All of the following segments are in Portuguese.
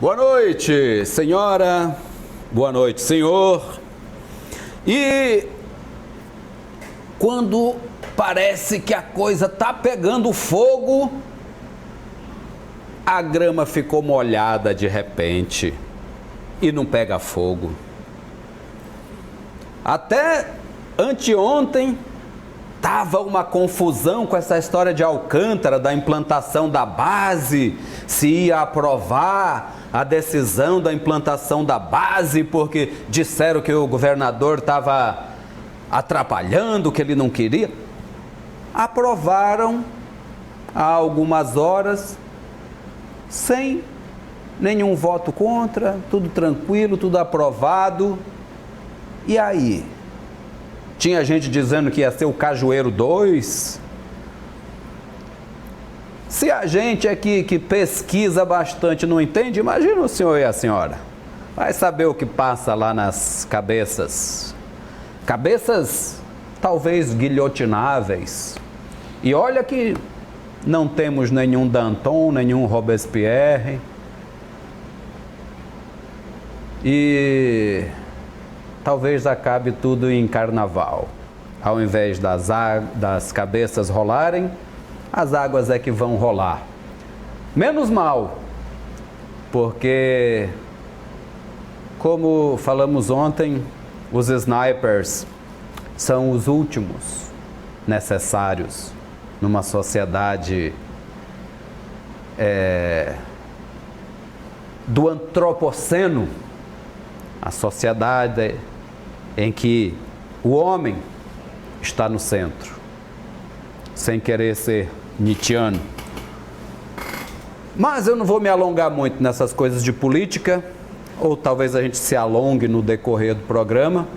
Boa noite, senhora. Boa noite, senhor. E quando parece que a coisa tá pegando fogo, a grama ficou molhada de repente e não pega fogo. Até anteontem tava uma confusão com essa história de Alcântara, da implantação da base, se ia aprovar a decisão da implantação da base, porque disseram que o governador estava atrapalhando, que ele não queria. Aprovaram há algumas horas, sem nenhum voto contra, tudo tranquilo, tudo aprovado. E aí? Tinha gente dizendo que ia ser o Cajueiro 2. Se a gente aqui que pesquisa bastante não entende, imagina o senhor e a senhora. Vai saber o que passa lá nas cabeças. Cabeças talvez guilhotináveis. E olha que não temos nenhum Danton, nenhum Robespierre. E talvez acabe tudo em carnaval. Ao invés das cabeças rolarem, as águas é que vão rolar. Menos mal, porque, como falamos ontem, os snipers são os últimos necessários numa sociedade do antropoceno, a sociedade em que o homem está no centro, sem querer ser nietzschiano. Mas eu não vou me alongar muito nessas coisas de política, ou talvez a gente se alongue no decorrer do programa.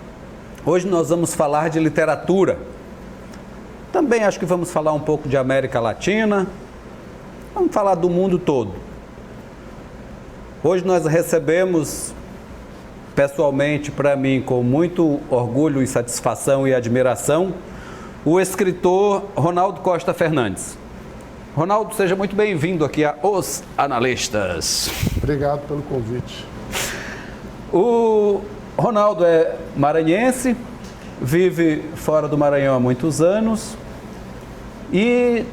Hoje nós vamos falar de literatura. Também acho que vamos falar um pouco de América Latina, vamos falar do mundo todo. Hoje nós recebemos, pessoalmente, para mim, com muito orgulho e satisfação e admiração, o escritor Ronaldo Costa Fernandes. Ronaldo, seja muito bem-vindo aqui a Os Analistas. Obrigado pelo convite. O Ronaldo é maranhense, vive fora do Maranhão há muitos anos e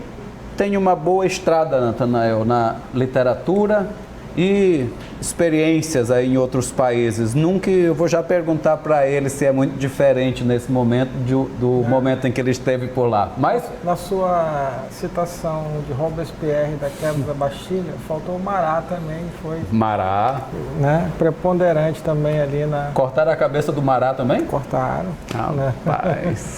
tem uma boa estrada, Natanael, na literatura e experiências aí em outros países. Nunca, eu vou já perguntar para ele se é muito diferente nesse momento do momento em que ele esteve por lá. Mas na sua citação de Robespierre da quebra da Bastilha, faltou o Marat também, foi Marat, né, preponderante também ali na... Cortaram a cabeça do Marat também? Cortaram. Rapaz.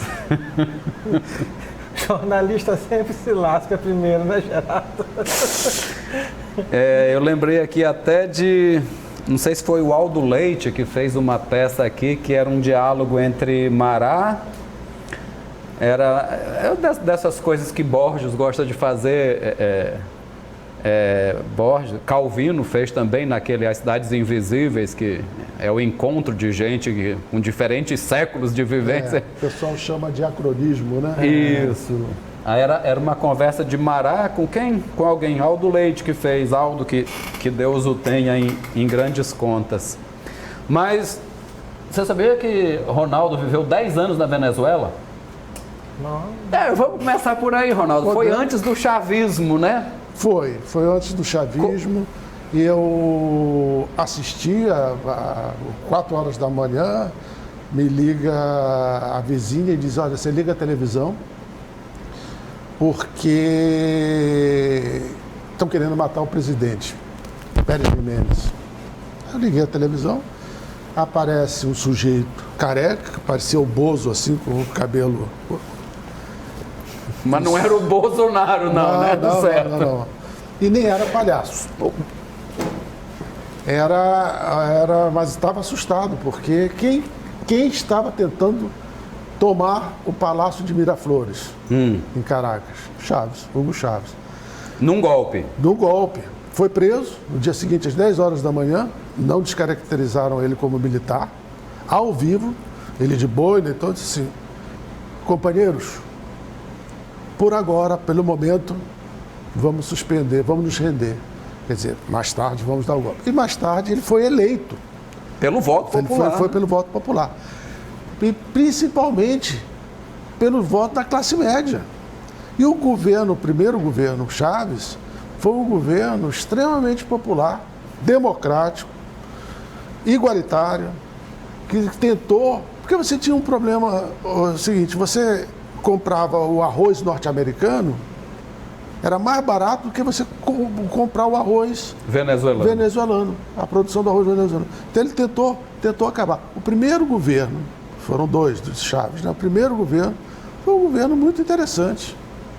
Jornalista sempre se lasca primeiro, né, Gerardo? Eu lembrei aqui até de, não sei se foi o Aldo Leite que fez uma peça aqui, que era um diálogo entre Marat, era dessas coisas que Borges gosta de fazer, Borges, Calvino fez também naquele As Cidades Invisíveis, que é o encontro de gente com diferentes séculos de vivência. O pessoal chama de acronismo, né? Isso. Aí era uma conversa de Marat com quem? Com alguém, Aldo Leite que fez, Aldo que Deus o tenha em grandes contas. Mas você sabia que Ronaldo viveu 10 anos na Venezuela? Não. Vamos começar por aí, Ronaldo. Foi antes do chavismo, né? Foi antes do chavismo. E eu assistia às 4 horas da manhã, me liga a vizinha e diz: olha, você liga a televisão, porque estão querendo matar o presidente, Pérez Jiménez. Eu liguei a televisão, aparece um sujeito careca, que parecia o Bozo, assim, com o cabelo... Mas não era o Bolsonaro, não, né? Não. E nem era palhaço. Mas estava assustado, porque quem estava tentando tomar o Palácio de Miraflores, em Caracas? Hugo Chávez. Num golpe? Num golpe. Foi preso no dia seguinte, às 10 horas da manhã, não descaracterizaram ele como militar, ao vivo, ele de boina, então disse assim: companheiros, por agora, pelo momento, vamos suspender, vamos nos render. Quer dizer, mais tarde vamos dar o golpe. E mais tarde ele foi eleito. Pelo voto popular. Foi pelo voto popular. E principalmente pelo voto da classe média. E o primeiro governo Chaves, foi um governo extremamente popular, democrático, igualitário, que tentou... Porque você tinha um problema, o seguinte, você comprava o arroz norte-americano, era mais barato do que você comprar o arroz venezuelano, a produção do arroz venezuelano. Então ele tentou acabar. O primeiro governo, foram dois dos Chaves, né? O primeiro governo foi um governo muito interessante.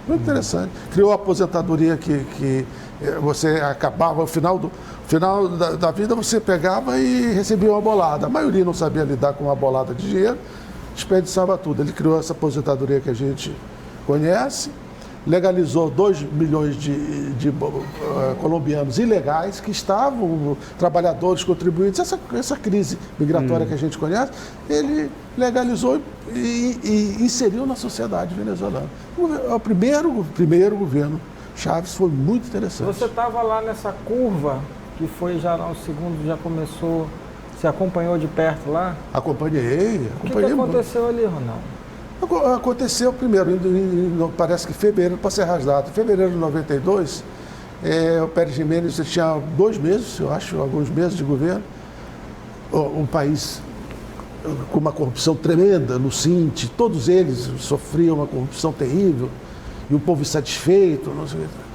Muito interessante. Criou a aposentadoria que você acabava, no final da vida você pegava e recebia uma bolada. A maioria não sabia lidar com uma bolada de dinheiro, desperdiçava tudo. Ele criou essa aposentadoria que a gente conhece, legalizou 2 milhões de colombianos ilegais que estavam, trabalhadores, contribuintes, essa crise migratória que a gente conhece, ele legalizou e inseriu na sociedade venezuelana. O primeiro governo Chaves foi muito interessante. Você estava lá nessa curva, que foi já no segundo, já começou, você acompanhou de perto lá? Acompanhei. O que aconteceu ali, Ronaldo? Aconteceu primeiro, parece que fevereiro, para ser rasgado, em fevereiro de 92, o Pérez Jiménez tinha 2 meses, eu acho, alguns meses de governo, um país com uma corrupção tremenda no Sinte, todos eles sofriam uma corrupção terrível, e o povo insatisfeito, não sei o que.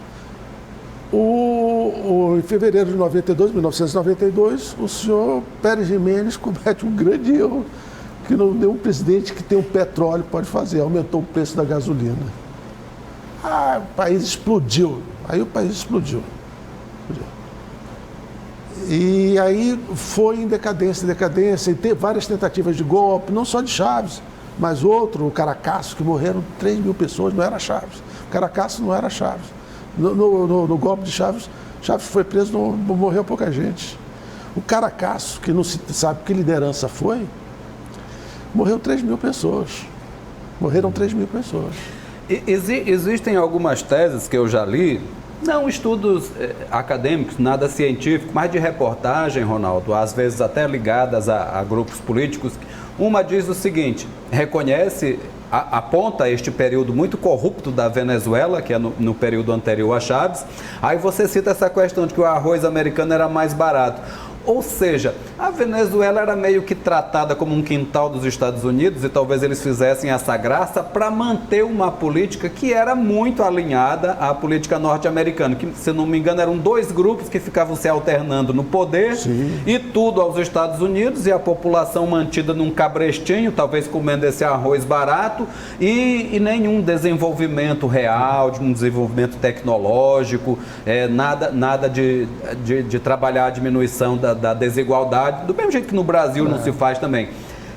Em fevereiro de 1992, o senhor Pérez Jiménez comete um grande erro, que nenhum presidente que tem um petróleo pode fazer, aumentou o preço da gasolina. O país explodiu. Aí o país explodiu. E aí foi em decadência, e teve várias tentativas de golpe, não só de Chaves, mas outro, o Caracasso, que morreram 3 mil pessoas, não era Chaves. O Caracasso não era Chaves. No golpe de Chaves foi preso, não morreu pouca gente. O Caracasso, que não se sabe que liderança foi, morreu 3 mil pessoas. Morreram 3 mil pessoas. Existem algumas teses que eu já li, não estudos acadêmicos, nada científico, mas de reportagem, Ronaldo, às vezes até ligadas a grupos políticos. Uma diz o seguinte, aponta este período muito corrupto da Venezuela, que é no período anterior a Chaves. Aí você cita essa questão de que o arroz americano era mais barato. Ou seja, a Venezuela era meio que tratada como um quintal dos Estados Unidos e talvez eles fizessem essa graça para manter uma política que era muito alinhada à política norte-americana, que, se não me engano, eram 2 grupos que ficavam se alternando no poder. Sim. E tudo aos Estados Unidos e a população mantida num cabrestinho, talvez comendo esse arroz barato e nenhum desenvolvimento real, de um desenvolvimento tecnológico, nada de trabalhar a diminuição da desigualdade, do mesmo jeito que no Brasil não se faz também.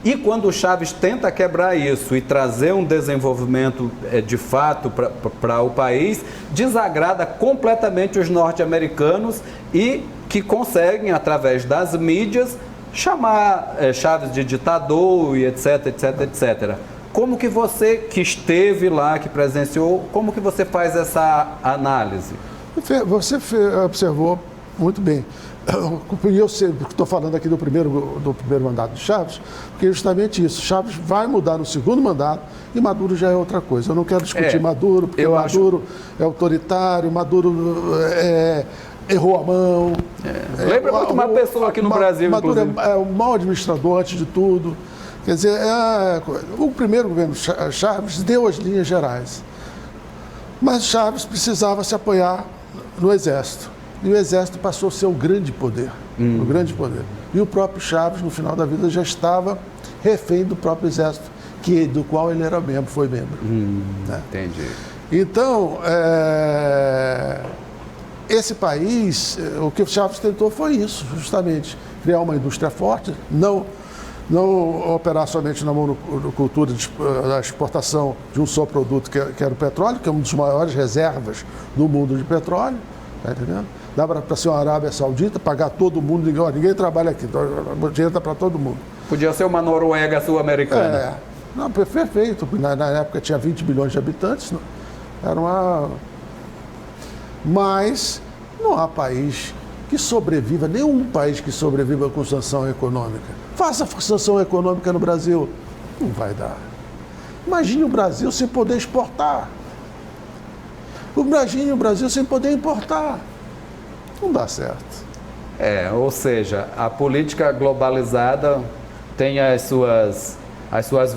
E quando o Chaves tenta quebrar isso e trazer um desenvolvimento de fato para o país, desagrada completamente os norte-americanos e que conseguem, através das mídias, chamar Chaves de ditador e etc, etc, etc. Como que você, que esteve lá, que presenciou, como que você faz essa análise? Você observou muito bem. Eu estou falando aqui do primeiro mandato de Chaves, porque é justamente isso. Chaves vai mudar no segundo mandato e Maduro já é outra coisa. Eu não quero discutir Maduro, porque Maduro é autoritário, Maduro errou a mão. Lembra muito uma pessoa aqui no Brasil, Maduro é um mau administrador antes de tudo. Quer dizer, o primeiro governo Chaves deu as linhas gerais. Mas Chaves precisava se apoiar no Exército. E o Exército passou a ser o grande poder. O grande poder. E o próprio Chaves, no final da vida, já estava refém do próprio Exército, do qual ele era membro, foi membro. Né? Entendi. Então, esse país, o que o Chaves tentou foi isso, justamente. Criar uma indústria forte, não operar somente na monocultura da exportação de um só produto, que era o petróleo, que é uma das maiores reservas do mundo de petróleo, tá entendendo? Dá para ser uma Arábia Saudita, pagar todo mundo, ninguém trabalha aqui, então o dinheiro está para todo mundo. Podia ser uma Noruega sul-americana. Não, perfeito, na época tinha 20 milhões de habitantes, era uma... Mas Não há país que sobreviva, nenhum país que sobreviva com sanção econômica. Faça sanção econômica no Brasil. Não vai dar. Imagine o Brasil sem poder exportar. Imagine o Brasil sem poder importar. Não dá certo. Ou seja, a política globalizada tem as suas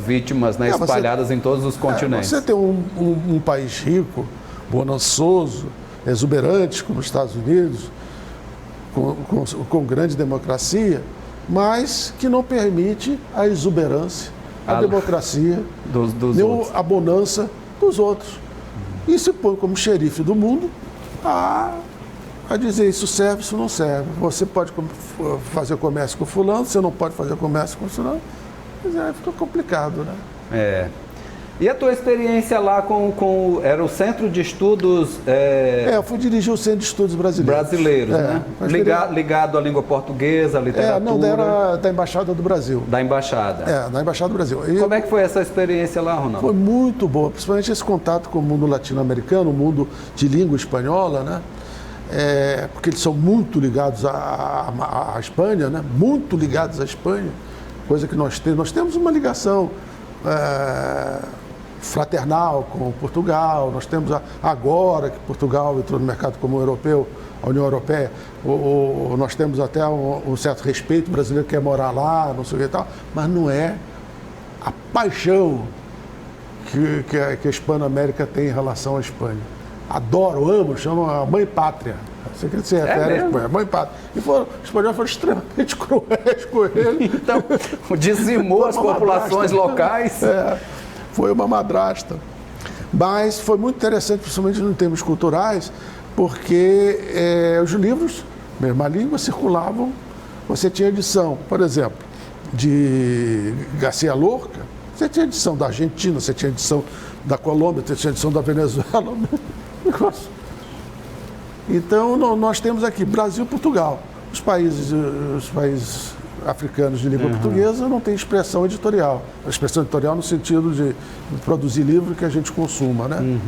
vítimas, né, espalhadas em todos os continentes. Você tem um país rico, bonançoso, exuberante, como os Estados Unidos, com grande democracia, mas que não permite a exuberância, a democracia, a bonança dos outros. E se põe como xerife do mundo a dizer isso serve, isso não serve. Você pode fazer comércio com fulano, você não pode fazer comércio com fulano. Mas fica complicado, né? E a tua experiência lá era o Centro de Estudos... eu fui dirigir o Centro de Estudos Brasileiros. Né? Ligado à língua portuguesa, à literatura... Não, era da Embaixada do Brasil. Da Embaixada. Da Embaixada do Brasil. Como é que foi essa experiência lá, Ronaldo? Foi muito boa, principalmente esse contato com o mundo latino-americano, o mundo de língua espanhola, né? Porque eles são muito ligados à Espanha, né? Muito ligados à Espanha, coisa que nós temos. Nós temos uma ligação fraternal com Portugal, nós temos agora que Portugal entrou no mercado comum europeu, a União Europeia, nós temos até um certo respeito, o brasileiro quer morar lá, não sei o que e tal, mas não é a paixão que a Hispano-América tem em relação à Espanha. Adoro, amo, chamam a mãe pátria. Você que se refere à Espanha, mãe pátria. E os espanhóis foram extremamente cruéis com ele. Então, dizimou as populações locais. Foi uma madrasta. Mas foi muito interessante, principalmente em termos culturais, porque os livros, mesma língua, circulavam. Você tinha edição, por exemplo, de Garcia Lorca, você tinha edição da Argentina, você tinha edição da Colômbia, você tinha edição da Venezuela. Então, nós temos aqui Brasil e Portugal. Os países africanos de língua portuguesa não têm expressão editorial. A expressão editorial no sentido de produzir livro que a gente consuma, né?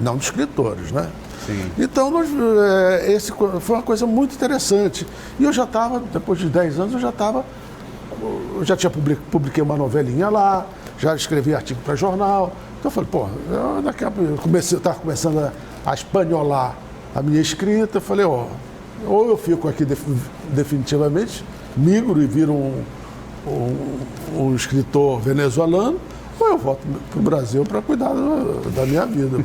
Não de escritores, né? Sim. Então, foi uma coisa muito interessante. E eu já estava, depois de 10 anos, eu já tinha publiquei uma novelinha lá, já escrevi artigo para jornal. Então eu falei, daqui a pouco eu estava começando a espanholar a minha escrita. Eu falei, ou eu fico aqui definitivamente, migro e viro um escritor venezuelano, ou eu volto para o Brasil para cuidar da minha vida.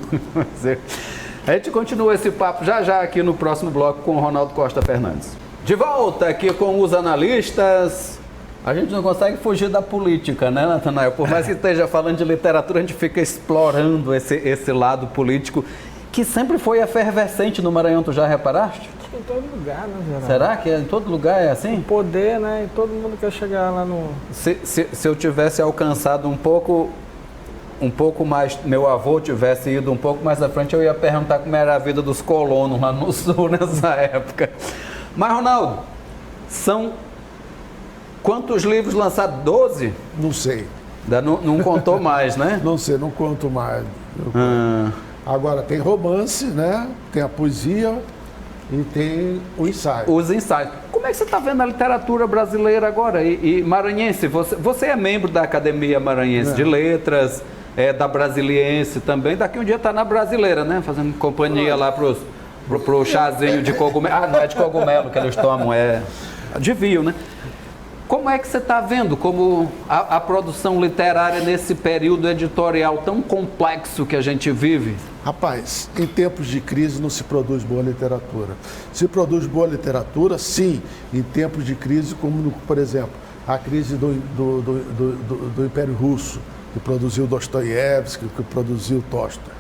A gente continua esse papo já aqui no próximo bloco com o Ronaldo Costa Fernandes. De volta aqui com os analistas. A gente não consegue fugir da política, né, Natanael? Por mais que esteja falando de literatura, a gente fica explorando esse lado político que sempre foi efervescente no Maranhão. Tu já reparaste? Em todo lugar, né, Geraldo? Será que em todo lugar é assim? O poder, né? E todo mundo quer chegar lá no... Se eu tivesse alcançado um pouco mais, meu avô tivesse ido um pouco mais à frente, eu ia perguntar como era a vida dos colonos lá no sul nessa época. Mas, Ronaldo, são quantos livros lançados? 12? Não sei. Não contou mais, né? Não sei, não conto mais. Agora, tem romance, né? Tem a poesia e tem o ensaio. Os ensaios. Como é que você está vendo a literatura brasileira agora? E maranhense, você é membro da Academia Maranhense de Letras, da Brasiliense também. Daqui um dia está na Brasileira, né? Fazendo companhia lá pro chazinho de cogumelo. Não é de cogumelo que eles tomam, é de vinho, né? Como é que você está vendo como a produção literária nesse período editorial tão complexo que a gente vive? Rapaz, em tempos de crise não se produz boa literatura. Se produz boa literatura, sim, em tempos de crise, como, por exemplo, a crise do Império Russo, que produziu Dostoiévski, que produziu Tolstói.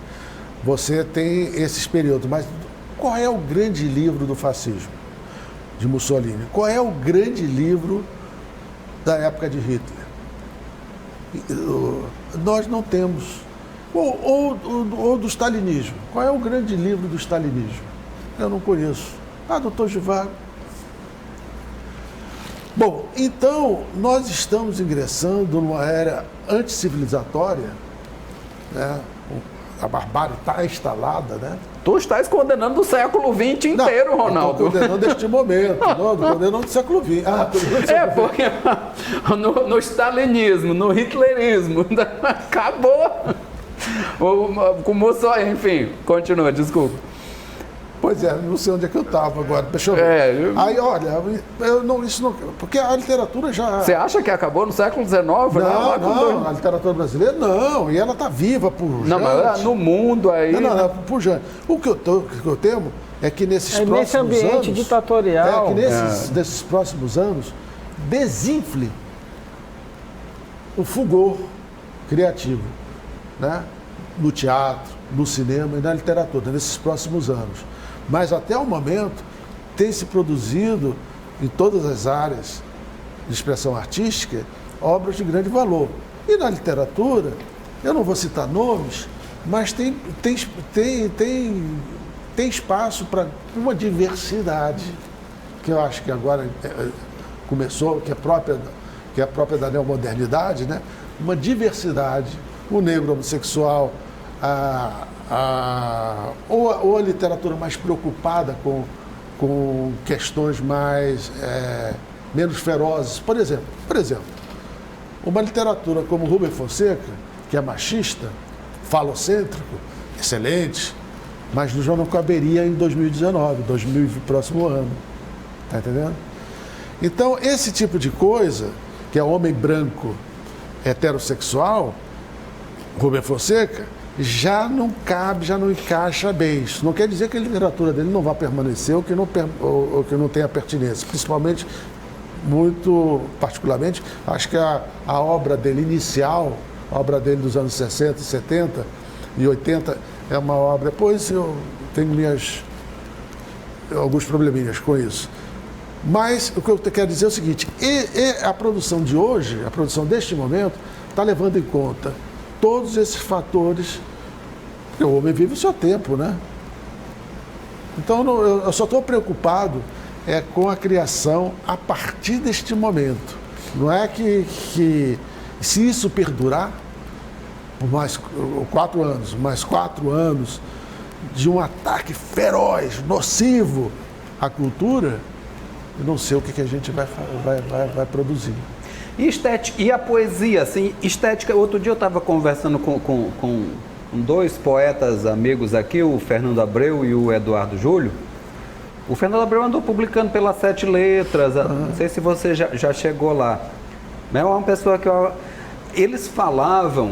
Você tem esses períodos, mas qual é o grande livro do fascismo, de Mussolini? Qual é o grande livro da época de Hitler? Nós não temos. Ou do stalinismo. Qual é o grande livro do stalinismo? Eu não conheço. Dr. Zhivago. Bom, então, nós estamos ingressando numa era anticivilizatória, né? a barbárie está instalada, né? Tu estás condenando o século XX inteiro, Ronaldo. Estou condenando este momento, não, estou condenando o século XX. Porque no stalinismo, no hitlerismo, acabou. Com Mussolini, enfim, continua, desculpa. Pois é, não sei onde é que eu estava agora, deixa eu ver. Aí, olha, isso não... Porque a literatura já... Você acha que acabou no século XIX? Não, a literatura brasileira não, e ela está viva, pujante. Não, mas no mundo aí... Não, pujante. O que eu temo é que nesses próximos nesse ambiente anos... ditatorial... É que nesses próximos anos desinfle o fulgor criativo, né? No teatro, no cinema e na literatura, nesses próximos anos. Mas até o momento tem se produzido em todas as áreas de expressão artística obras de grande valor. E na literatura, eu não vou citar nomes, mas tem espaço para uma diversidade, que eu acho que agora começou, que é própria da neomodernidade, né? Uma diversidade, o negro homossexual, ou a literatura mais preocupada com questões menos ferozes. Por exemplo, uma literatura como Rubem Fonseca, que é machista, falocêntrico, excelente, mas já não caberia em 2019, próximo ano. Está entendendo? Então, esse tipo de coisa, que é homem branco heterossexual, Rubem Fonseca, já não cabe, já não encaixa bem. Isso não quer dizer que a literatura dele não vá permanecer ou que não tenha pertinência. Principalmente, muito particularmente, acho que a obra dele inicial, a obra dele dos anos 60, 70 e 80, é uma obra... Depois eu tenho alguns probleminhas com isso. Mas o que eu quero dizer é o seguinte, a produção de hoje, a produção deste momento, está levando em conta todos esses fatores, porque o homem vive o seu tempo, né? Então, eu só estou preocupado com a criação a partir deste momento. Não é que se isso perdurar por mais 4 anos de um ataque feroz, nocivo à cultura, eu não sei o que a gente vai produzir. E a poesia, assim, estética. Outro dia eu estava conversando com 2 poetas amigos aqui, o Fernando Abreu e o Eduardo Júlio. O Fernando Abreu andou publicando pelas 7 Letras, não sei se você já chegou lá. É uma pessoa que eles falavam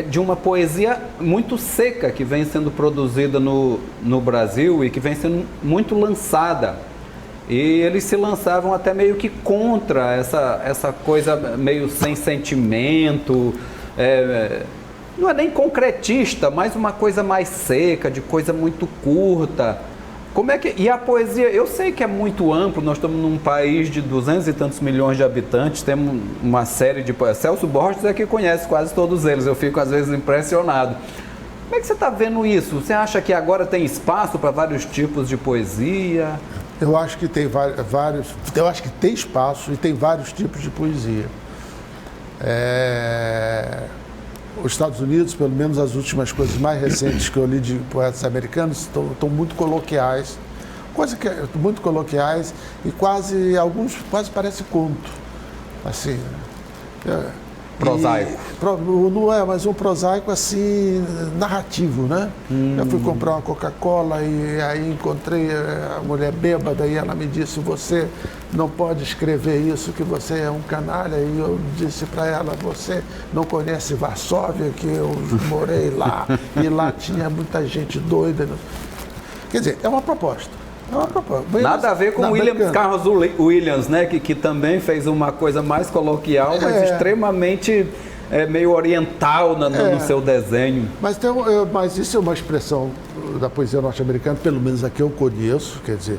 de uma poesia muito seca que vem sendo produzida no Brasil e que vem sendo muito lançada. E eles se lançavam até meio que contra essa coisa meio sem sentimento, não é nem concretista, mas uma coisa mais seca, de coisa muito curta. E a poesia, eu sei que é muito amplo, nós estamos num país de 200 e tantos milhões de habitantes, temos uma série de poetas. Celso Borges é que conhece quase todos eles, eu fico às vezes impressionado. Como é que você está vendo isso? Você acha que agora tem espaço para vários tipos de poesia? Eu acho que tem eu acho que tem espaço e tem vários tipos de poesia. Os Estados Unidos, pelo menos as últimas coisas mais recentes que eu li de poetas americanos, estão muito coloquiais, muito coloquiais e alguns quase parece conto, assim. Prosaico. Não é, mas um prosaico assim, narrativo, né? Eu fui comprar uma Coca-Cola e aí encontrei a mulher bêbada e ela me disse, você não pode escrever isso, que você é um canalha. E eu disse para ela, você não conhece Varsóvia, que eu morei lá e lá tinha muita gente doida. Quer dizer, é uma proposta. Nada a ver com William Carlos Williams, né? Que também fez uma coisa mais coloquial, mas extremamente meio oriental no seu desenho. Mas isso é uma expressão da poesia norte-americana, pelo menos a que eu conheço, quer dizer,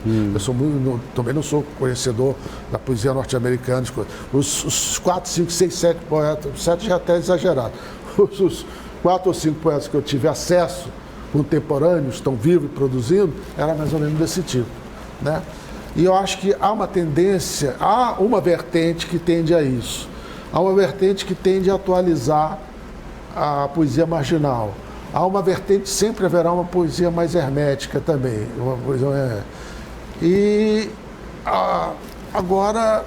também não sou conhecedor da poesia norte-americana. Os 4, 5, 6, 7 poetas, 7 já até exagerado, os 4 ou 5 poetas que eu tive acesso, contemporâneos, estão vivos e produzindo, era mais ou menos desse tipo, né? E eu acho que há uma tendência, há uma vertente que tende a isso. Há uma vertente que tende a atualizar a poesia marginal. Há uma vertente, sempre haverá uma poesia mais hermética também. Agora,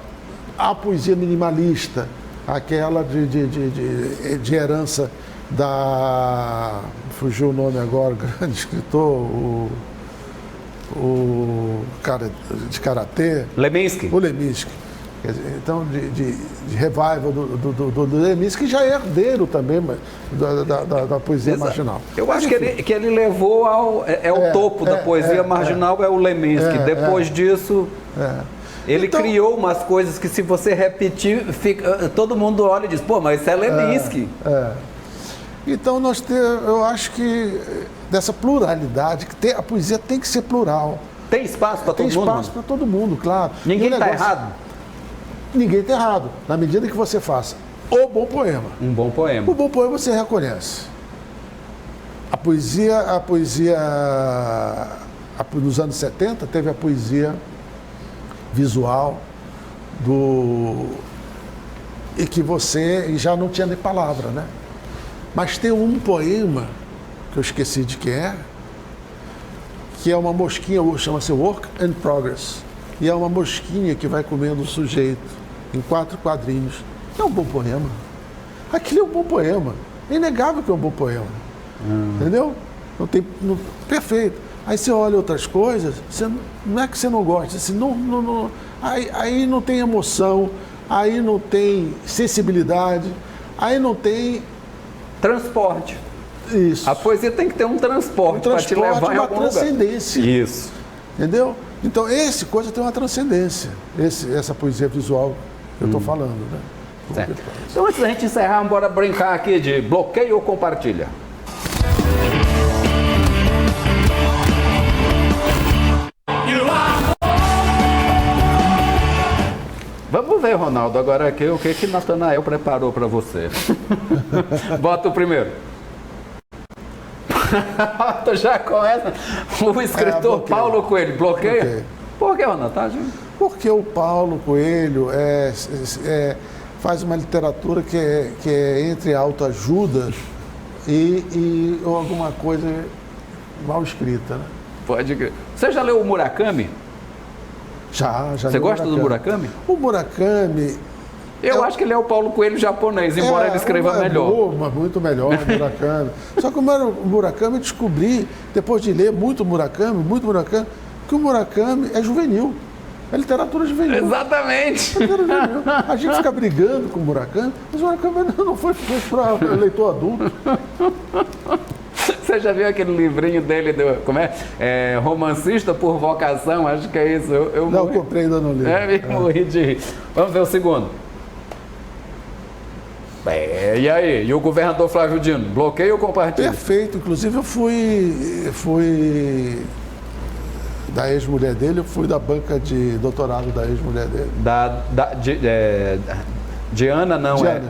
a poesia minimalista, aquela de herança da... Fugiu o nome agora, grande escritor, o cara de karatê. Leminski. O Leminski. Quer dizer, então, de revival do Leminski, que já é herdeiro também da poesia marginal. Eu acho que ele levou ao topo da poesia marginal, é o Leminski. Depois disso, ele então, criou umas coisas que, se você repetir, todo mundo olha e diz, pô, mas isso é Leminski. Então, eu acho que dessa pluralidade, a poesia tem que ser plural. Tem espaço para todo mundo? Tem espaço para todo mundo, claro. Ninguém está errado? Ninguém está errado, na medida que você faça o bom poema. Um bom poema. O bom poema você reconhece. A poesia nos anos 70 teve a poesia visual e que você já não tinha nem palavra, né? Mas tem um poema que eu esqueci de que é uma mosquinha, chama-se Work in Progress. E é uma mosquinha que vai comendo o sujeito em 4 quadrinhos. É um bom poema. Aquilo é um bom poema. É inegável que é um bom poema. Entendeu? Perfeito. Aí você olha outras coisas, não é que você não gosta, assim, aí não tem emoção, aí não tem sensibilidade, aí não tem... Transporte. Isso. A poesia tem que ter um transporte para te levar em algum lugar. Transcendência. Isso. Entendeu? Então, coisa tem uma transcendência. Essa poesia visual que eu estou falando, né? Certo. Então, antes da gente encerrar, bora brincar aqui de bloqueio ou compartilha. Vamos ver, Ronaldo, agora aqui o que Natanael preparou para você. Bota o primeiro. Tu já começa. O escritor Paulo Coelho, bloqueia? Por que, Ronaldo? Porque o Paulo Coelho faz uma literatura que é entre autoajuda e alguma coisa mal escrita, né? Pode crer. Você já leu o Murakami? Já. Você gosta do Murakami? O Murakami... Eu acho que ele é o Paulo Coelho japonês, embora ele escreva melhor. Muito melhor o Murakami. Só que o Murakami eu descobri, depois de ler muito Murakami, que o Murakami é juvenil. É literatura juvenil. Exatamente. A gente fica brigando com o Murakami, mas o Murakami não foi feito para leitor adulto. Você já viu aquele livrinho dele, romancista por vocação? Acho que é isso. Eu comprei ainda não li. Morri de rir. Vamos ver o segundo. E aí? E o governador Flávio Dino? Bloqueio ou compartilha? Perfeito. Inclusive, eu fui da ex-mulher dele, eu fui da banca de doutorado da ex-mulher dele. Diana, não, Diana.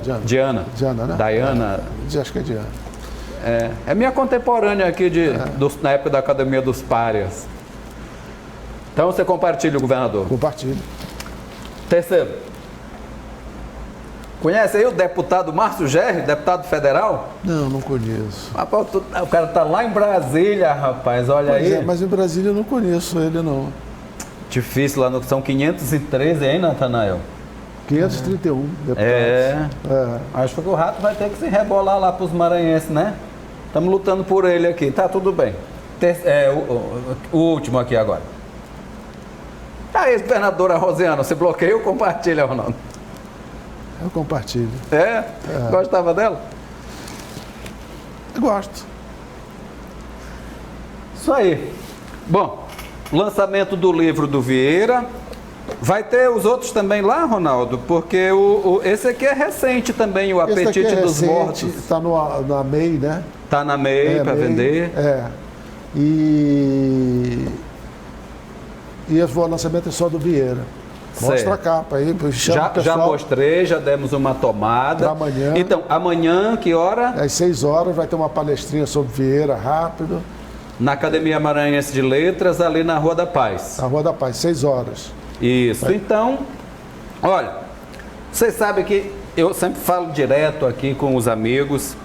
Diana, né? Diana. Acho que é Diana. É minha contemporânea aqui na época da Academia dos Párias. Então você compartilha, o governador? Compartilho. Terceiro. Conhece aí o deputado Márcio Gerri, deputado federal? Não conheço. Rapaz, o cara tá lá em Brasília, rapaz, olha aí. Mas em Brasília eu não conheço ele, não. Difícil, lá são 513, hein, Natanael? 531 deputados. Acho que o rato vai ter que se rebolar lá para os maranhenses, né? Estamos lutando por ele aqui, tá tudo bem. O último aqui agora. A ex-governadora Rosiana, você bloqueia ou compartilha, Ronaldo? Eu compartilho. Gostava dela? Eu gosto. Isso aí. Bom, lançamento do livro do Vieira. Vai ter os outros também lá, Ronaldo? Porque esse aqui é recente também, o Apetite dos Mortos. Está na MEI, né? Está na MEI para vender. E o lançamento é só do Vieira. Mostra a capa aí. Já mostrei, já demos uma tomada. Para amanhã. Então, amanhã, que hora? Às 6 horas vai ter uma palestrinha sobre Vieira, rápido. Na Academia Maranhense de Letras, ali na Rua da Paz. Na Rua da Paz, 6 horas. Isso. Então, olha, vocês sabem que eu sempre falo direto aqui com os amigos.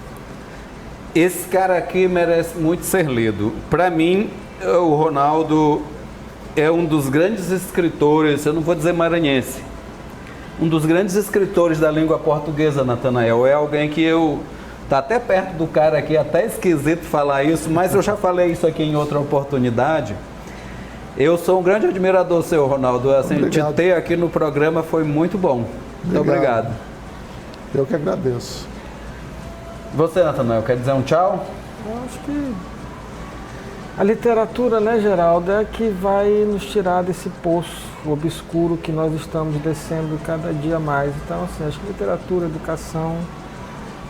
esse cara aqui merece muito ser lido. Para mim, o Ronaldo é um dos grandes escritores, eu não vou dizer maranhense, um dos grandes escritores da língua portuguesa, Natanael. É alguém que tá até perto do cara aqui, até esquisito falar isso, mas eu já falei isso aqui em outra oportunidade. Eu sou um grande admirador seu, Ronaldo. Assim, te ter aqui no programa foi muito bom. Muito obrigado. Eu que agradeço. Você, Natanael, quer dizer um tchau? Eu acho que a literatura, né, Geraldo, é que vai nos tirar desse poço obscuro que nós estamos descendo cada dia mais. Então, assim, acho que literatura, educação.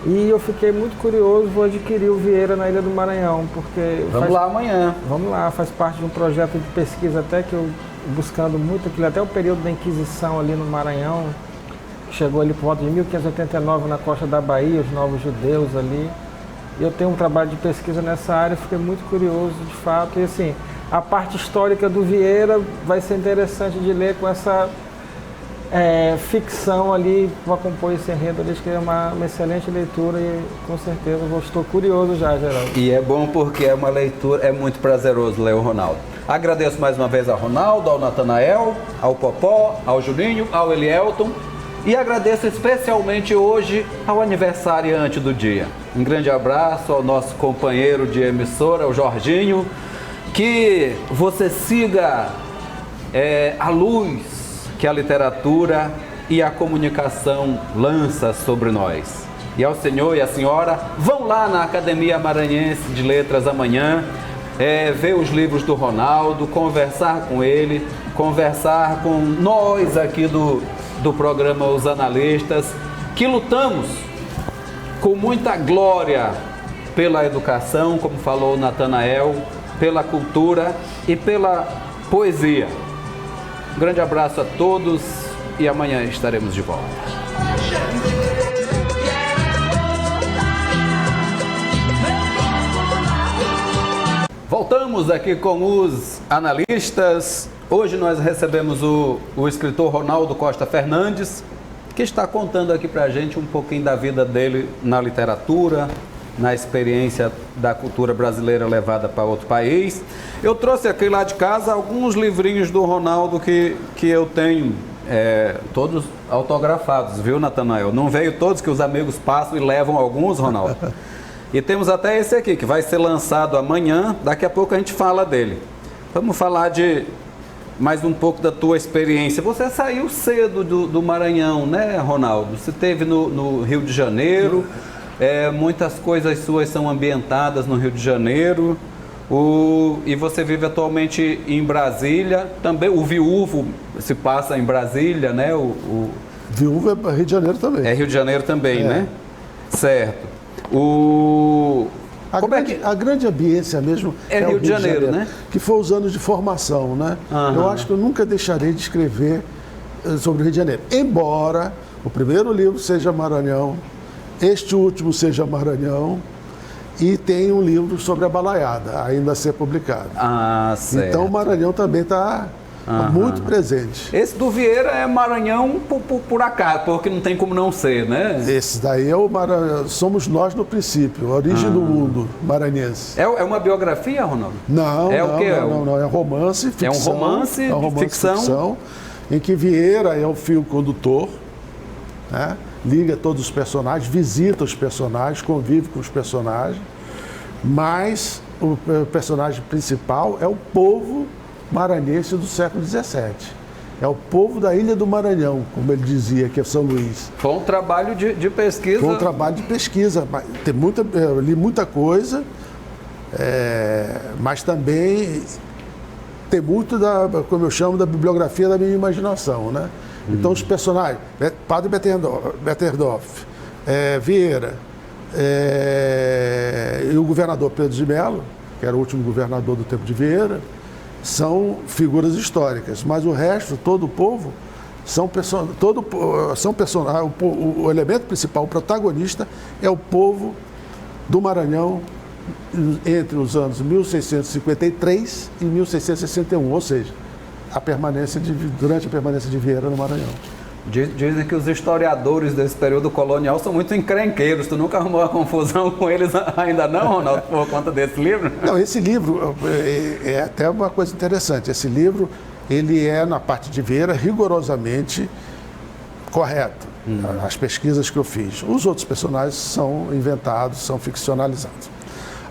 E eu fiquei muito curioso, vou adquirir o Vieira na Ilha do Maranhão, porque... Vamos lá amanhã. Vamos lá, faz parte de um projeto de pesquisa até que eu, buscando muito aquilo, até o período da Inquisição ali no Maranhão, que chegou ali por volta de 1589 na costa da Bahia, os novos judeus ali. E eu tenho um trabalho de pesquisa nessa área, fiquei muito curioso de fato. E assim, a parte histórica do Vieira vai ser interessante de ler com essa ficção ali, para compor esse enredo ali, que é uma excelente leitura e com certeza estou curioso já, Geraldo. E é bom porque é uma leitura, é muito prazeroso ler o Ronaldo. Agradeço mais uma vez ao Ronaldo, ao Natanael, ao Popó, ao Julinho, ao Elielton e agradeço especialmente hoje ao aniversariante do dia. Um grande abraço ao nosso companheiro de emissora, o Jorginho, que você siga a luz que a literatura e a comunicação lança sobre nós. E ao senhor e à senhora, vão lá na Academia Maranhense de Letras amanhã, ver os livros do Ronaldo, conversar com ele, conversar com nós aqui do programa Os Analistas, que lutamos com muita glória pela educação, como falou o Natanael, pela cultura e pela poesia. Um grande abraço a todos e amanhã estaremos de volta. Voltamos aqui com os analistas. Hoje nós recebemos o escritor Ronaldo Costa Fernandes, que está contando aqui pra gente um pouquinho da vida dele na literatura, na experiência da cultura brasileira levada para outro país. Eu trouxe aqui lá de casa alguns livrinhos do Ronaldo que eu tenho, todos autografados, viu, Natanael? Não veio todos, que os amigos passam e levam alguns, Ronaldo. E temos até esse aqui, que vai ser lançado amanhã, daqui a pouco a gente fala dele. Vamos falar de mais um pouco da tua experiência. Você saiu cedo do Maranhão, né, Ronaldo? Você esteve no Rio de Janeiro. Muitas coisas suas são ambientadas no Rio de Janeiro, e você vive atualmente em Brasília, também o Viúvo se passa em Brasília, né? Viúvo é Rio de Janeiro também. É Rio de Janeiro também, né? Certo. A grande ambiência mesmo é Rio de Janeiro, né? Que foi os anos de formação, né? Eu acho que eu nunca deixarei de escrever sobre o Rio de Janeiro, embora o primeiro livro seja Maranhão, este último seja Maranhão, e tem um livro sobre a Balaiada, ainda a ser publicado. Certo. Então o Maranhão também está muito presente. Esse do Vieira é Maranhão por acaso, porque não tem como não ser, né? Esse daí é o Maranhão, somos nós no princípio, a origem do mundo maranhense. É uma biografia, Ronaldo? Não, é romance, ficção. É um romance, ficção, em que Vieira é o fio condutor, né? Liga todos os personagens, visita os personagens, convive com os personagens, mas o personagem principal é o povo maranhense do século XVII. É o povo da Ilha do Maranhão, como ele dizia, que é São Luís. Foi um trabalho de pesquisa. Foi um trabalho de pesquisa. Eu li muita coisa, mas também tem muito como eu chamo, da bibliografia da minha imaginação, né? Então os personagens, Padre Betterdorf, Vieira, e o governador Pedro de Mello, que era o último governador do tempo de Vieira, são figuras históricas, mas o resto, todo o povo, são personagens. O elemento principal, o protagonista, é o povo do Maranhão entre os anos 1653 e 1661, ou seja, durante a permanência de Vieira no Maranhão. Dizem que os historiadores desse período colonial são muito encrenqueiros. Tu nunca arrumou uma confusão com eles ainda não, Ronaldo, por conta desse livro? Não, esse livro é até uma coisa interessante. Esse livro, ele é, na parte de Vieira, rigorosamente correto. As pesquisas que eu fiz. Os outros personagens são inventados, são ficcionalizados.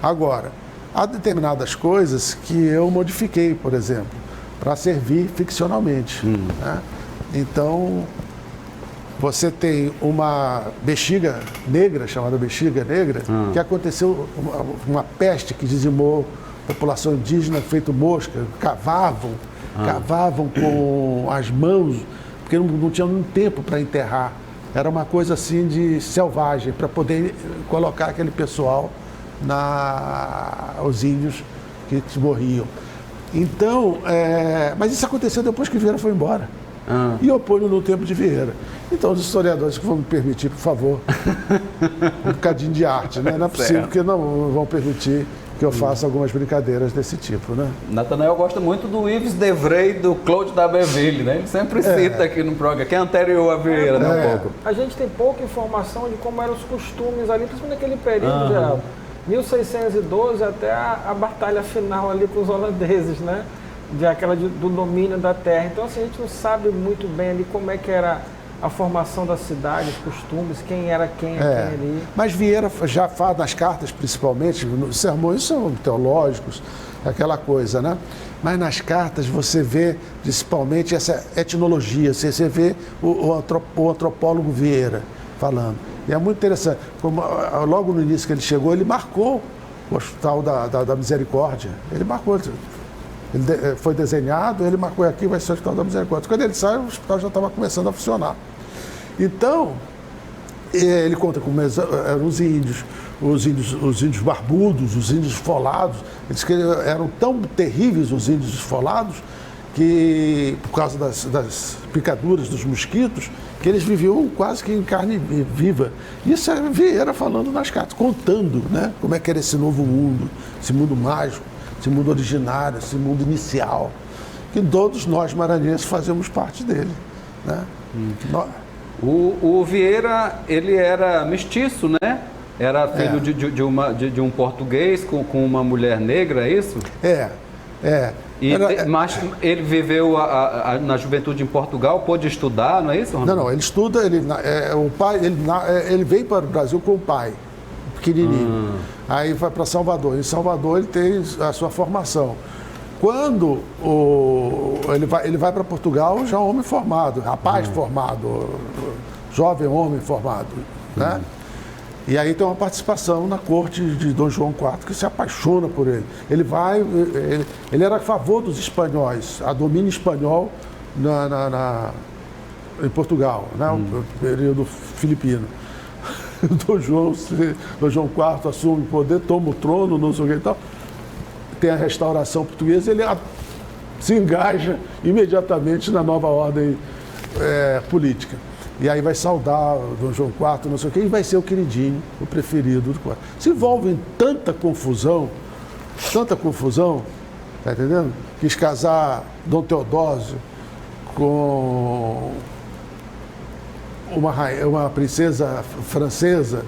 Agora, há determinadas coisas que eu modifiquei, por exemplo, para servir ficcionalmente. Né? Então, você tem uma bexiga negra, chamada bexiga negra, que aconteceu uma peste que dizimou a população indígena, feito mosca, cavavam com as mãos, porque não tinham nenhum tempo para enterrar. Era uma coisa assim de selvagem, para poder colocar aquele pessoal, os índios que morriam. Então, mas isso aconteceu depois que Vieira foi embora. E eu ponho no tempo de Vieira. Então, os historiadores que vão me permitir, por favor, um bocadinho de arte, né? Não é possível que não vão permitir que eu faça algumas brincadeiras desse tipo, né? Natanael gosta muito do Yves Devray, do Claude d'Aberville, né? Ele sempre cita aqui no programa, que é anterior a Vieira, né? Um pouco. A gente tem pouca informação de como eram os costumes ali, principalmente naquele período, Geraldo. 1612 até a batalha final ali com os holandeses, né? Do domínio da terra. Então, assim, a gente não sabe muito bem ali como é que era a formação da cidade, os costumes, quem era quem ali. Mas Vieira já fala nas cartas, principalmente, os sermões são teológicos, aquela coisa, né? Mas nas cartas você vê, principalmente, essa etnologia, você vê o antropólogo Vieira falando. E é muito interessante, como, logo no início que ele chegou, ele marcou o Hospital da Misericórdia. Ele marcou, ele foi desenhado, ele marcou aqui, vai ser o Hospital da Misericórdia. Quando ele sai, o hospital já estava começando a funcionar. Então, ele conta como eram os índios barbudos, os índios esfolados. Ele diz que eram tão terríveis os índios esfolados que, por causa das picaduras dos mosquitos, que eles viviam quase que em carne viva. Isso é Vieira falando nas cartas, contando, né, como é que era esse novo mundo, esse mundo mágico, esse mundo originário, esse mundo inicial, que todos nós maranhenses fazemos parte dele, né? O Vieira, ele era mestiço, né? Era filho de um português com uma mulher negra, é isso? Mas ele viveu na juventude em Portugal, pôde estudar, não é isso, Ronaldo? Não, ele estuda, ele veio para o Brasil com o pai, pequenininho. Aí vai para Salvador. Em Salvador ele tem a sua formação. Quando ele vai para Portugal, já homem formado, rapaz formado, jovem homem formado, né? E aí tem uma participação na corte de Dom João IV, que se apaixona por ele. Ele era a favor dos espanhóis, a domínio espanhol em Portugal, né? O período filipino. Dom João IV assume o poder, toma o trono, não sei o que e tal. Tem a restauração portuguesa, ele se engaja imediatamente na nova ordem política. E aí vai saudar o Dom João IV, não sei o quê, e vai ser o queridinho, o preferido do quarto. Se envolve em tanta confusão, tá entendendo? Quis casar Dom Teodósio com uma princesa francesa,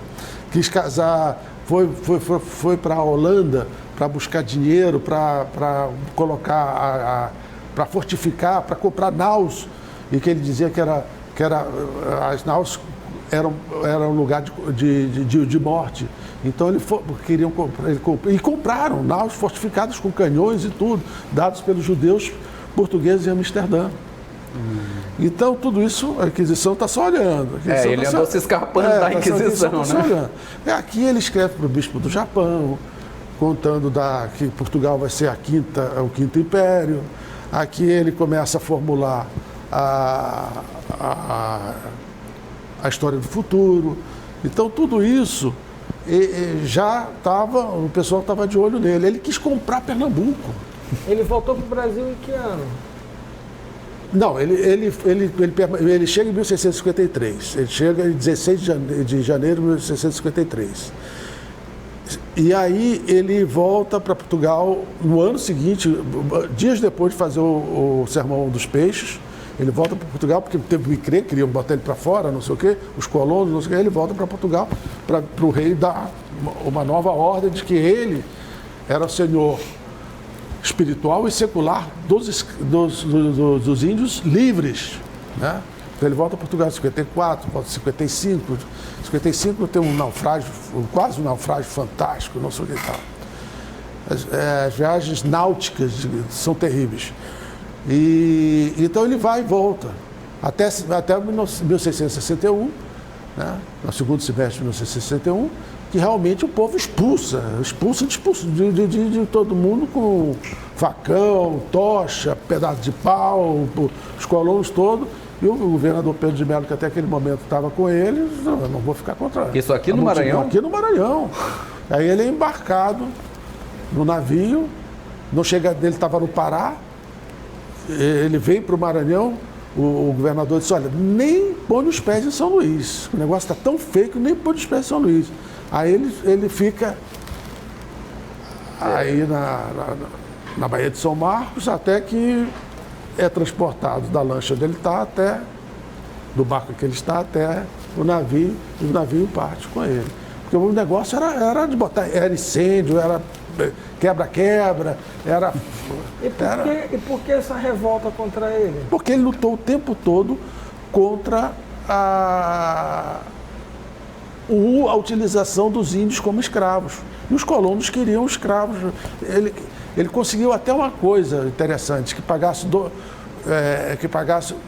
quis casar, foi para a Holanda para buscar dinheiro, para colocar, para fortificar, para comprar naus, e que ele dizia que as naus eram um lugar de morte. Então queriam comprar, e compraram naus fortificadas com canhões e tudo, dados pelos judeus portugueses em Amsterdã. Então tudo isso, a Inquisição está só olhando. Ele andou se escapando da Inquisição, né? Aqui ele escreve para o bispo do Japão, contando que Portugal vai ser o quinto império. Aqui ele começa a formular a história do futuro. Então tudo isso o pessoal estava de olho nele. Ele quis comprar Pernambuco. Ele voltou para o Brasil em que ano? Não, ele chega em 1653. Ele chega em 16 de janeiro de 1653. E aí ele volta para Portugal no ano seguinte, dias depois de fazer o Sermão dos Peixes. Ele volta para Portugal porque teve que crer, queriam botar ele para fora, não sei o quê, os colonos, não sei o quê, ele volta para Portugal para o rei dar uma nova ordem de que ele era o senhor espiritual e secular dos índios livres, né? Então ele volta a Portugal em 54, volta em 55. 55 tem um naufrágio, quase um naufrágio fantástico, não sei o que tal. As viagens náuticas são terríveis. E então ele vai e volta até 1661, né? No segundo semestre de 1661, que realmente o povo expulsa de todo mundo com facão, tocha, pedaço de pau, os colonos todos. E o governador Pedro de Melo, que até aquele momento estava com ele, eu não vou ficar contra ele. Isso aqui no Maranhão? Aqui no Maranhão. Aí ele é embarcado no navio, não chega, ele estava no Pará, ele vem para o Maranhão, o governador disse, olha, nem põe os pés em São Luís, o negócio está tão feio que nem põe os pés em São Luís. Aí ele fica aí na Baía de São Marcos, até que é transportado da lancha onde ele está até, do barco que ele está até o navio, e o navio parte com ele. Porque o negócio era de botar, era incêndio, era quebra-quebra, era... E por que essa revolta contra ele? Porque ele lutou o tempo todo contra a utilização dos índios como escravos. E os colonos queriam escravos. Ele conseguiu até uma coisa interessante, que pagasse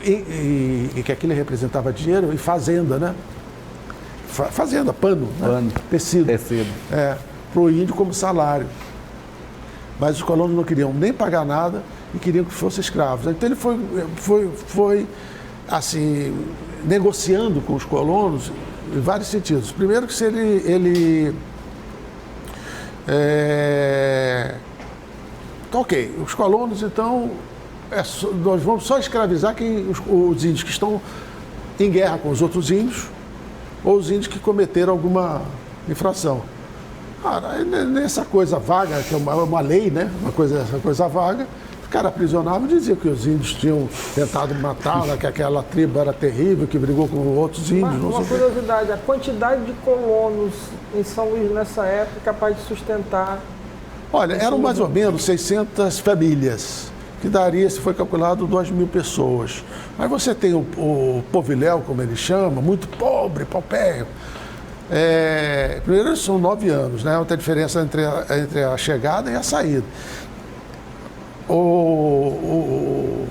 e que aquilo representava dinheiro e fazenda, né? Fazenda, pano, né? Tecido. Para o índio como salário. Mas os colonos não queriam nem pagar nada e queriam que fossem escravos. Então ele foi assim, negociando com os colonos em vários sentidos. Primeiro que se ele ok, os colonos então, nós vamos só escravizar os índios que estão em guerra com os outros índios ou os índios que cometeram alguma infração. Cara, nessa coisa vaga, que é uma lei, né? Essa coisa vaga, os caras aprisionavam e diziam que os índios tinham tentado matá-la, que aquela tribo era terrível, que brigou com outros índios. Uma curiosidade, a quantidade de colonos em São Luís nessa época capaz de sustentar... Olha, eram mais ou menos 600 famílias, que daria, se foi calculado, 2.000 pessoas. Mas você tem o poviléu, como ele chama, muito pobre, paupérrimo. Primeiro, são 9 anos, né? Tem diferença entre a chegada e a saída. O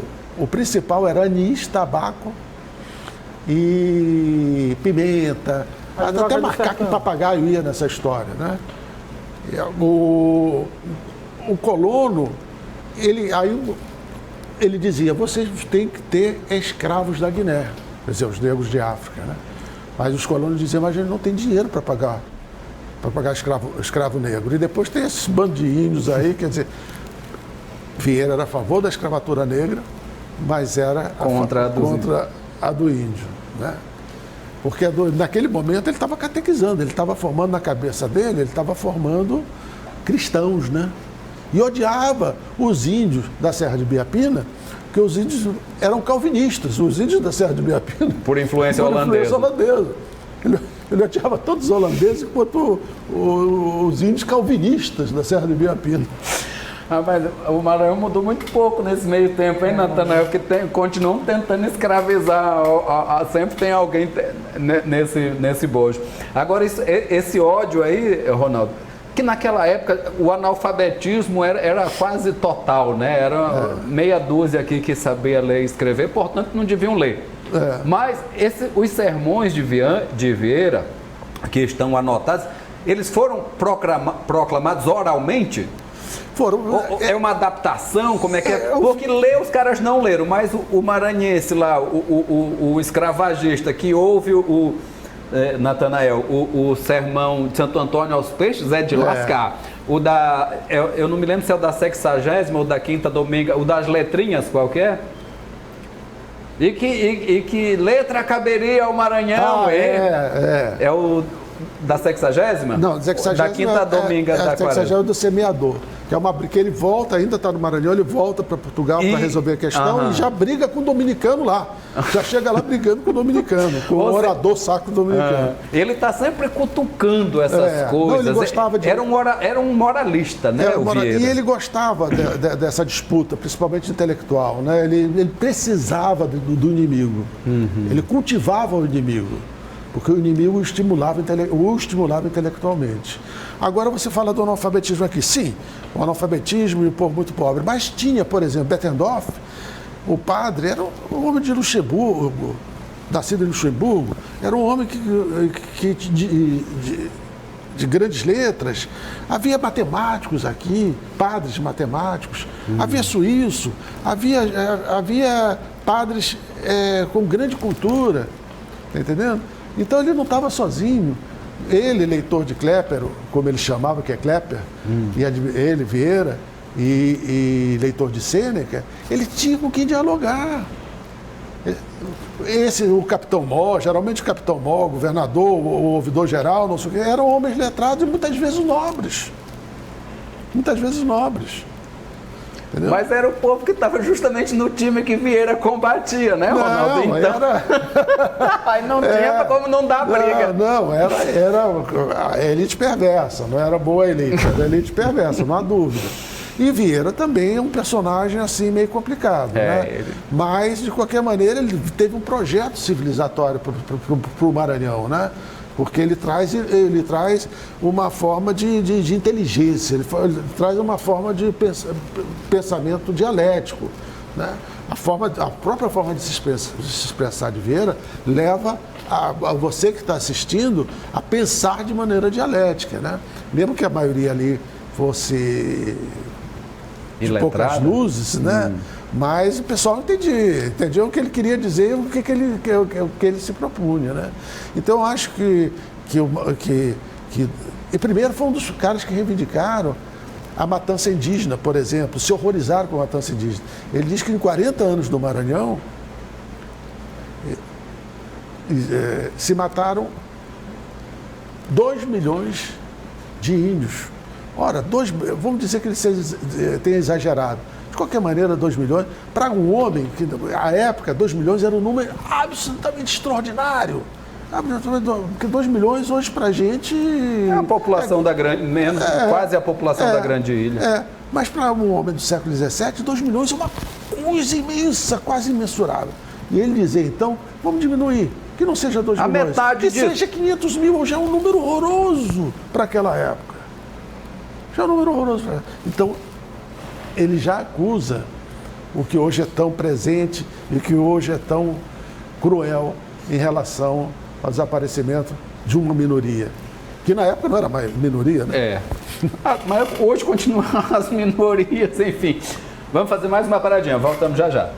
principal era anis, tabaco e pimenta. Até macaco e papagaio ia nessa história, né? O colono, ele dizia, vocês têm que ter escravos da Guiné, quer dizer, os negros de África, né? Mas os colonos diziam, mas a gente não tem dinheiro para pagar escravo negro. E depois tem esses bandos de índios aí, quer dizer, Vieira era a favor da escravatura negra, mas era contra a do índio, né? Porque naquele momento ele estava catequizando, ele estava formando na cabeça dele, ele estava formando cristãos, né? E odiava os índios da Serra de Biapina, porque os índios eram calvinistas, os índios da Serra de Biapina. Por influência holandesa. Ele odiava todos os holandeses, enquanto os índios calvinistas da Serra de Biapina. Mas o Maranhão mudou muito pouco nesse meio tempo, hein, Natanael? Que continuam tentando escravizar, sempre tem alguém nesse bojo. Agora, esse ódio aí, Ronaldo, que naquela época o analfabetismo era quase total, né? Era meia dúzia aqui que sabia ler e escrever, portanto não deviam ler. Mas os sermões de Vieira, que estão anotados, eles foram proclamados oralmente? É uma adaptação? Como é que é? Porque ler os caras não leram, mas o maranhense lá, o escravagista que ouve Natanael, o sermão de Santo Antônio aos Peixes é de lascar. O eu não me lembro se é o da 60ª ou da 5ª domingo, o das letrinhas, qual que é? E que letra caberia ao Maranhão? Da 60ª? Não, 60ª Da quinta dominga da 60ª do semeador. Que é uma que ele volta, ainda está no Maranhão, ele volta para Portugal para resolver a questão e já briga com o dominicano lá. Já chega lá brigando com o dominicano, com o orador sacro dominicano. Ele está sempre cutucando essas coisas. Não, ele gostava de... Era um moralista, né, E ele gostava dessa disputa, principalmente intelectual, né? Ele precisava do inimigo. Ele cultivava o inimigo. Porque o inimigo o estimulava intelectualmente. Agora você fala do analfabetismo aqui. Sim, o analfabetismo e o povo muito pobre. Mas tinha, por exemplo, Bettendorf, o padre, era um homem de Luxemburgo, nascido em Luxemburgo, era um homem de grandes letras. Havia matemáticos aqui, padres matemáticos, havia suíço, havia padres com grande cultura, tá entendendo? Então ele não estava sozinho. Ele, leitor de Klepper, como ele chamava, que é Klepper, e ele, Vieira, e leitor de Sêneca, ele tinha com quem dialogar. O Capitão Mó, geralmente o Capitão Mó, o governador, o ouvidor-geral, não sei o quê, eram homens letrados e muitas vezes nobres. Muitas vezes nobres. Entendeu? Mas era o povo que estava justamente no time que Vieira combatia, né, Ronaldo? Então... Aí não tinha como não dar briga. Não, era a elite perversa, não era boa elite, era a elite perversa, não há dúvida. E Vieira também é um personagem assim meio complicado, né? Mas, de qualquer maneira, ele teve um projeto civilizatório para o Maranhão, né? Porque ele traz uma forma de inteligência, ele traz uma forma de pensamento dialético, né? A própria forma de se expressar de Vieira leva a você que está assistindo a pensar de maneira dialética, né? Mesmo que a maioria ali fosse de poucas luzes, né? Mas o pessoal entendia o que ele queria dizer, o que ele se propunha, né? Então eu acho que e primeiro foi um dos caras que reivindicaram a matança indígena, por exemplo, se horrorizaram com a matança indígena. Ele diz que em 40 anos do Maranhão se mataram 2 milhões de índios. Ora, vamos dizer que ele tenha exagerado. De qualquer maneira, 2 milhões, para um homem, que à época 2 milhões era um número absolutamente extraordinário. Porque 2 milhões hoje para a gente... É a população da grande, menos, quase a população da grande ilha. Mas para um homem do século XVII, 2 milhões é uma coisa imensa, quase imensurável. E ele dizia, então, vamos diminuir, que não seja 2 milhões. A metade disso. Que seja 500 mil, já é um número horroroso para aquela época. Já é um número horroroso. Então, ele já acusa o que hoje é tão presente e que hoje é tão cruel em relação ao desaparecimento de uma minoria. Que na época não era mais minoria, né? Mas hoje continuam as minorias, enfim. Vamos fazer mais uma paradinha, voltamos já já.